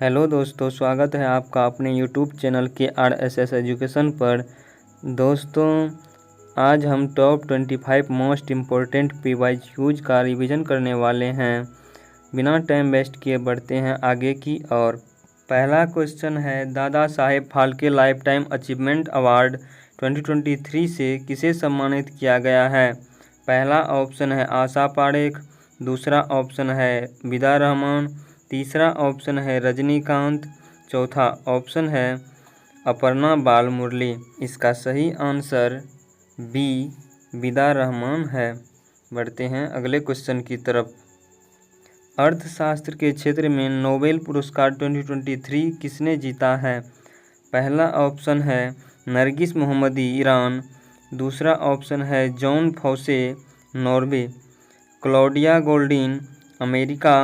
Hello दोस्तों, स्वागत है आपका अपने यूट्यूब चैनल के RSS एजुकेशन पर। दोस्तों, आज हम टॉप 25 मोस्ट इम्पोर्टेंट PYQs का रिवीजन करने वाले हैं। बिना टाइम वेस्ट किए बढ़ते हैं आगे की ओर। पहला क्वेश्चन है, Dada Saheb Phalke lifetime achievement award 2023 से किसे सम्मानित किया गया है? पहला ऑप्शन है आशा पारेख, दूसरा ऑप्शन है विदा रहमान, तीसरा ऑप्शन है रजनीकांत, चौथा ऑप्शन है अपर्णा बाल मुरली। इसका सही आंसर बी विदा रहमान है। बढ़ते हैं अगले क्वेश्चन की तरफ। अर्थशास्त्र के क्षेत्र में नोबेल पुरस्कार 2023 किसने जीता है? पहला ऑप्शन है नरगिस मोहम्मदी, ईरान, दूसरा ऑप्शन है John Fosse, Norway, Claudia Goldin, America,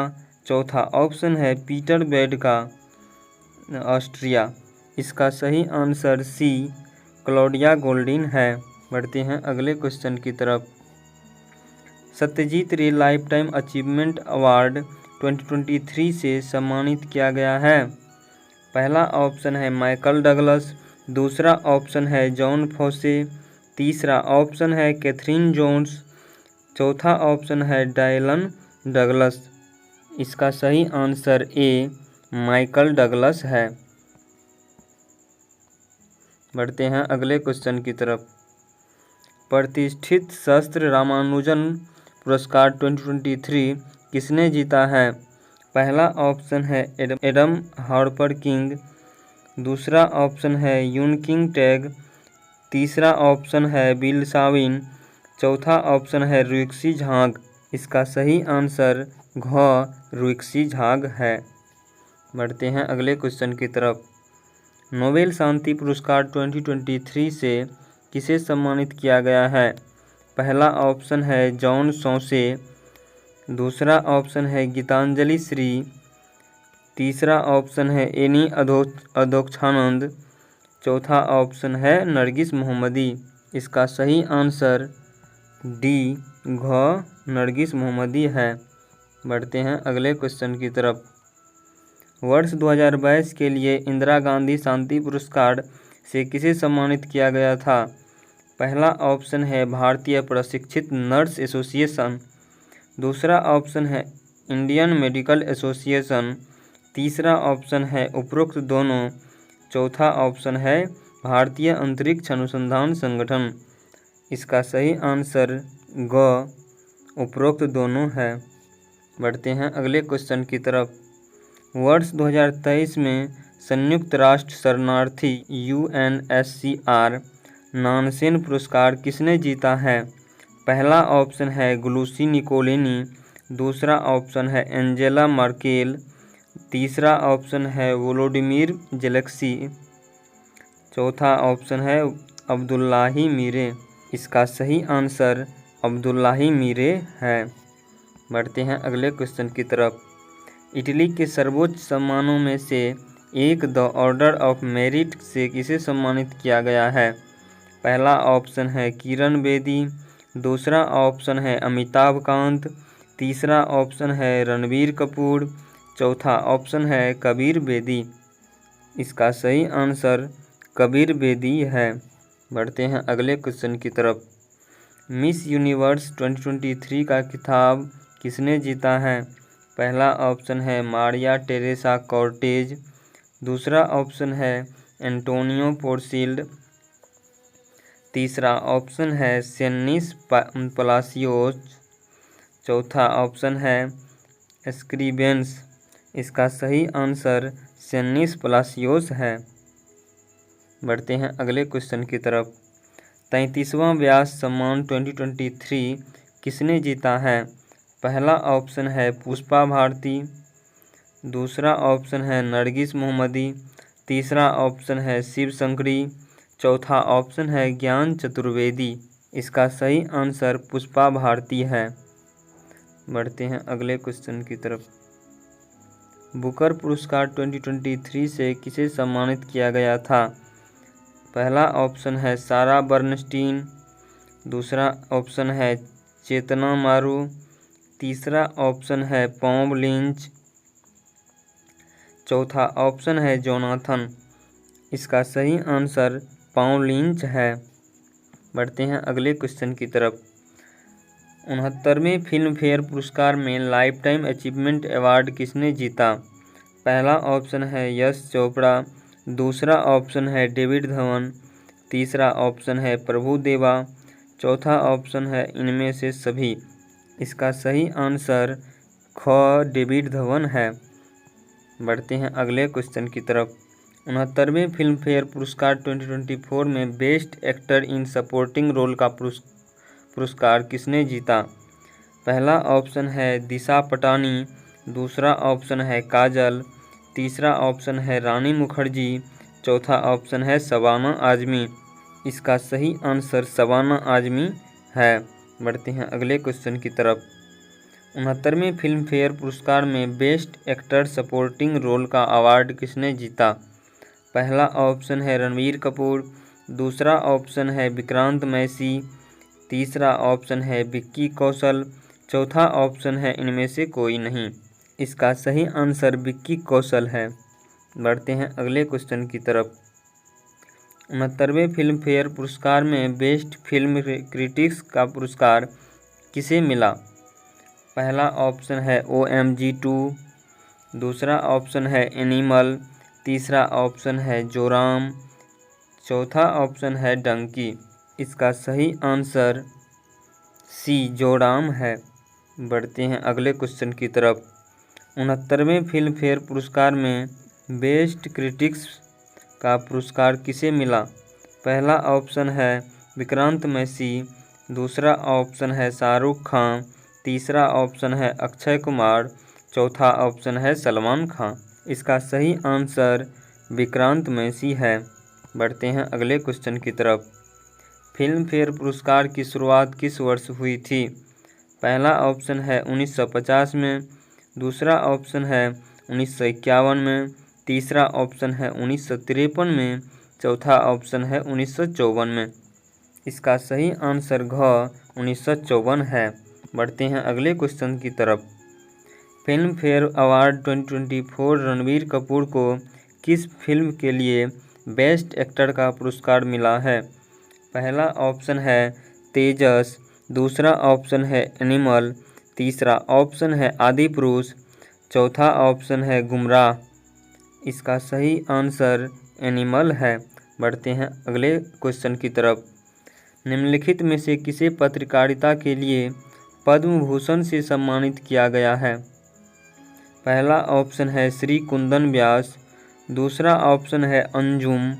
चौथा ऑप्शन है पीटर बेडका, ऑस्ट्रिया। इसका सही आंसर सी क्लॉडिया गोल्डिन है। बढ़ते हैं अगले क्वेश्चन की तरफ। सत्यजीत रे लाइफ टाइम अचीवमेंट अवार्ड 2023 से सम्मानित किया गया है। पहला ऑप्शन है माइकल डगलस, दूसरा ऑप्शन है जॉन फॉसे, तीसरा ऑप्शन है कैथरीन जोन्स, चौथा ऑप्शन है डायलन डगलस। इसका सही आंसर ए माइकल डगलस है। बढ़ते हैं अगले क्वेश्चन की तरफ। प्रतिष्ठित शास्त्र रामानुजन पुरस्कार 2023 किसने जीता है? पहला ऑप्शन है एडम हार्पर किंग, दूसरा ऑप्शन है यूनकिंग टैग, तीसरा ऑप्शन है बिल साविन, चौथा ऑप्शन है रुइक्सी झांग। इसका सही आंसर घ रुइक्सी झांग है। बढ़ते हैं अगले क्वेश्चन की तरफ। नोबेल शांति पुरस्कार 2023 से किसे सम्मानित किया गया है? पहला ऑप्शन है जॉन सौसे, दूसरा ऑप्शन है गीतांजलि श्री, तीसरा ऑप्शन है एनी अधोक्षानंद, चौथा ऑप्शन है नरगिस मोहम्मदी। इसका सही आंसर डी घ नरगिस मोहम्मदी है। बढ़ते हैं अगले क्वेश्चन की तरफ। वर्ष 2022 के लिए इंदिरा गांधी शांति पुरस्कार से किसे सम्मानित किया गया था? पहला ऑप्शन है भारतीय प्रशिक्षित नर्स एसोसिएशन, दूसरा ऑप्शन है इंडियन मेडिकल एसोसिएशन, तीसरा ऑप्शन है उपरोक्त दोनों, चौथा ऑप्शन है भारतीय अंतरिक्ष अनुसंधान संगठन। इसका सही आंसर ग उपरोक्त दोनों है। बढ़ते हैं अगले क्वेश्चन की तरफ। वर्ष 2023 में संयुक्त राष्ट्र शरणार्थी UNHCR नानसेन पुरस्कार किसने जीता है? पहला ऑप्शन है ग्लूसी निकोलेनी, दूसरा ऑप्शन है एंजेला मर्केल, तीसरा ऑप्शन है वोलोडिमिर जेलेंस्की, चौथा ऑप्शन है अब्दुल्लाही मीरे। इसका सही आंसर अब्दुल्लाही मीरे है। बढ़ते हैं अगले क्वेश्चन की तरफ। इटली के सर्वोच्च सम्मानों में से एक द ऑर्डर ऑफ मेरिट से किसे सम्मानित किया गया है? पहला ऑप्शन है किरण बेदी, दूसरा ऑप्शन है अमिताभ कांत, तीसरा ऑप्शन है रणबीर कपूर, चौथा ऑप्शन है कबीर बेदी। इसका सही आंसर कबीर बेदी है। बढ़ते हैं अगले क्वेश्चन की तरफ। मिस यूनिवर्स 2023 का खिताब किसने जीता है? पहला ऑप्शन है मारिया टेरेसा कॉर्टेज, दूसरा ऑप्शन है एंटोनियो पोर्सिल्ड, तीसरा ऑप्शन है सेनिस पलासियोस, चौथा ऑप्शन है स्क्रीबेंस। इसका सही आंसर सेनिस पलासियोस है। बढ़ते हैं अगले क्वेश्चन की तरफ। 33वां व्यास सम्मान 2023 किसने जीता है? पहला ऑप्शन है पुष्पा भारती, दूसरा ऑप्शन है नरगिस मोहम्मदी, तीसरा ऑप्शन है शिव शंकरी, चौथा ऑप्शन है ज्ञान चतुर्वेदी। इसका सही आंसर पुष्पा भारती है। बढ़ते हैं अगले क्वेश्चन की तरफ। बुकर पुरस्कार 2023 से किसे सम्मानित किया गया था? पहला ऑप्शन है सारा बर्नस्टीन, दूसरा ऑप्शन है चेतना मारू, तीसरा ऑप्शन है पॉम लिंच, चौथा ऑप्शन है जोनाथन। इसका सही आंसर पॉल लिंच है। बढ़ते हैं अगले क्वेश्चन की तरफ। 69वें फिल्म फेयर पुरस्कार में लाइफ टाइम अचीवमेंट अवार्ड किसने जीता? पहला ऑप्शन है यश चोपड़ा, दूसरा ऑप्शन है डेविड धवन, तीसरा ऑप्शन है प्रभु देवा, चौथा ऑप्शन है इनमें से सभी। इसका सही आंसर ख डेविड धवन है। बढ़ते हैं अगले क्वेश्चन की तरफ। 69वें फिल्म फेयर पुरस्कार 2024 में best actor in supporting role का पुरस्कार किसने जीता? पहला ऑप्शन है दिशा पटानी, दूसरा ऑप्शन है काजल, तीसरा ऑप्शन है रानी मुखर्जी, चौथा ऑप्शन है शबाना आजमी। इसका सही आंसर शबाना आजमी है। बढ़ते हैं अगले क्वेश्चन की तरफ। 69वें फिल्म फेयर पुरस्कार में बेस्ट एक्टर सपोर्टिंग रोल का अवार्ड किसने जीता? पहला ऑप्शन है रणबीर कपूर, दूसरा ऑप्शन है विक्रांत मैसी, तीसरा ऑप्शन है विक्की कौशल, चौथा ऑप्शन है इनमें से कोई नहीं। इसका सही आंसर विक्की कौशल है। बढ़ते हैं अगले क्वेश्चन की तरफ। 69वें फिल्म फेयर पुरस्कार में बेस्ट फिल्म क्रिटिक्स का पुरस्कार किसे मिला? पहला ऑप्शन है OMG 2, दूसरा ऑप्शन है एनिमल, तीसरा ऑप्शन है जोराम, चौथा ऑप्शन है डंकी। इसका सही आंसर सी जोराम है। बढ़ते हैं अगले क्वेश्चन की तरफ। 69वें फिल्म फेयर पुरस्कार में बेस्ट क्रिटिक्स का पुरस्कार किसे मिला? पहला ऑप्शन है विक्रांत मैसी, दूसरा ऑप्शन है शाहरुख खान, तीसरा ऑप्शन है अक्षय कुमार, चौथा ऑप्शन है सलमान खान। इसका सही आंसर विक्रांत मैसी है। बढ़ते हैं अगले क्वेश्चन की तरफ। फिल्म फेयर पुरस्कार की शुरुआत किस वर्ष हुई थी? पहला ऑप्शन है 1950 में, दूसरा ऑप्शन है 1951 में, तीसरा ऑप्शन है 1953 में, चौथा ऑप्शन है 1954 में। इसका सही आंसर घ 1954 है। बढ़ते हैं अगले क्वेश्चन की तरफ। Film fair award 2024 Ranbir Kapoor को किस फिल्म के लिए बेस्ट एक्टर का पुरस्कार मिला है? पहला ऑप्शन है तेजस, दूसरा ऑप्शन है एनिमल, तीसरा ऑप्शन है आदि पुरुष, चौथा ऑप्शन है गुमराह। इसका सही आंसर एनिमल है। बढ़ते हैं अगले क्वेश्चन की तरफ। निम्नलिखित में से किसे पत्रकारिता के लिए पद्म भूषण से सम्मानित किया गया है? पहला ऑप्शन है श्री कुंदन व्यास, दूसरा ऑप्शन है अंजुम,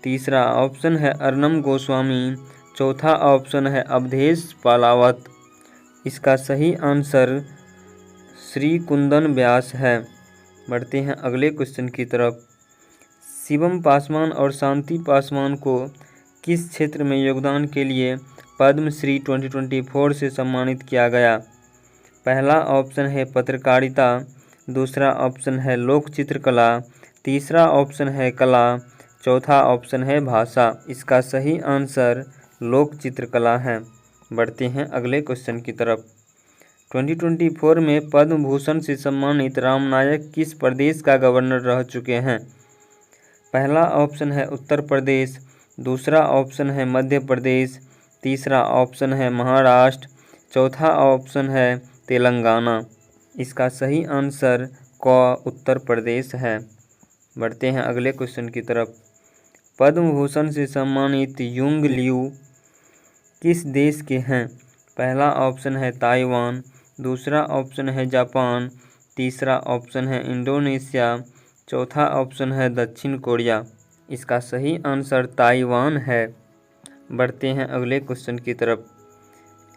तीसरा ऑप्शन है अर्नम गोस्वामी, चौथा ऑप्शन है अवधेश पालावत। इसका सही आंसर श्री कुंदन व्यास है। बढ़ते हैं अगले क्वेश्चन की तरफ। शिवम पासवान और शांति पासवान को किस क्षेत्र में योगदान के लिए पद्मश्री 2024 से सम्मानित किया गया? पहला ऑप्शन है पत्रकारिता, दूसरा ऑप्शन है लोक चित्रकला, तीसरा ऑप्शन है कला, चौथा ऑप्शन है भाषा। इसका सही आंसर लोक चित्रकला है। बढ़ते हैं अगले क्वेश्चन की तरफ। 2024 में पद्म भूषण से सम्मानित राम नायक किस प्रदेश का गवर्नर रह चुके हैं? पहला ऑप्शन है उत्तर प्रदेश, दूसरा ऑप्शन है मध्य प्रदेश, तीसरा ऑप्शन है महाराष्ट्र, चौथा ऑप्शन है तेलंगाना। इसका सही आंसर क उत्तर प्रदेश है। बढ़ते हैं अगले क्वेश्चन की तरफ। पद्म भूषण से सम्मानित युंग लियू किस देश के हैं? पहला ऑप्शन है ताइवान, दूसरा ऑप्शन है जापान, तीसरा ऑप्शन है इंडोनेशिया, चौथा ऑप्शन है दक्षिण कोरिया। इसका सही आंसर ताइवान है। बढ़ते हैं अगले क्वेश्चन की तरफ।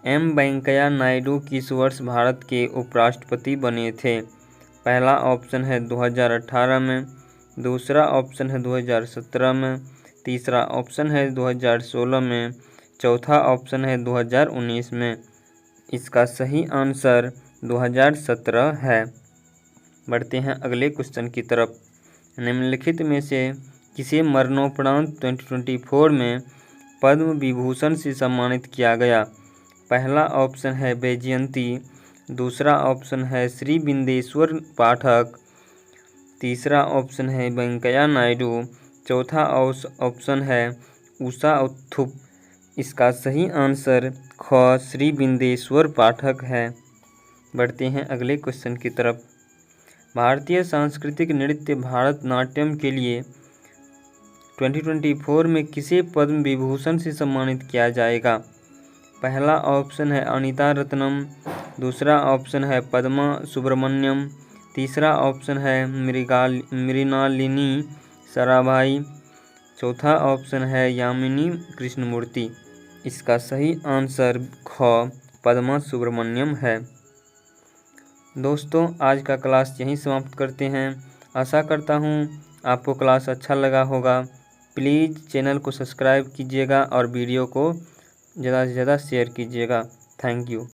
एम वेंकैया नायडू किस वर्ष भारत के उपराष्ट्रपति बने थे? पहला ऑप्शन है 2018 में, दूसरा ऑप्शन है 2017 में, तीसरा ऑप्शन है 2016 में, चौथा ऑप्शन है 2019 में। इसका सही आंसर 2017 है। बढ़ते हैं अगले क्वेश्चन की तरफ। निम्नलिखित में से किसे मरणोपरांत 2024 में पद्म विभूषण से सम्मानित किया गया? पहला ऑप्शन है वैजयंती, दूसरा ऑप्शन है श्री बिंदेश्वर पाठक, तीसरा ऑप्शन है वेंकैया नायडू। चौथा ऑप्शन है उषा उत्थुप। इसका सही आंसर ख श्री बिंदेश्वर पाठक है। बढ़ते हैं अगले क्वेश्चन की तरफ। भारतीय सांस्कृतिक नृत्य भारतनाट्यम के लिए 2024 में किसे पद्म विभूषण से सम्मानित किया जाएगा? पहला ऑप्शन है अनीता रत्नम, दूसरा ऑप्शन है पद्मा सुब्रमण्यम, तीसरा ऑप्शन है मृणालिनी साराभाई, चौथा ऑप्शन है यामिनी कृष्णमूर्ति। इसका सही आंसर ख पद्मा सुब्रमण्यम है। दोस्तों, आज का क्लास यहीं समाप्त करते हैं। आशा करता हूँ आपको क्लास अच्छा लगा होगा। प्लीज़ चैनल को सब्सक्राइब कीजिएगा और वीडियो को ज़्यादा से ज़्यादा शेयर कीजिएगा। Thank you.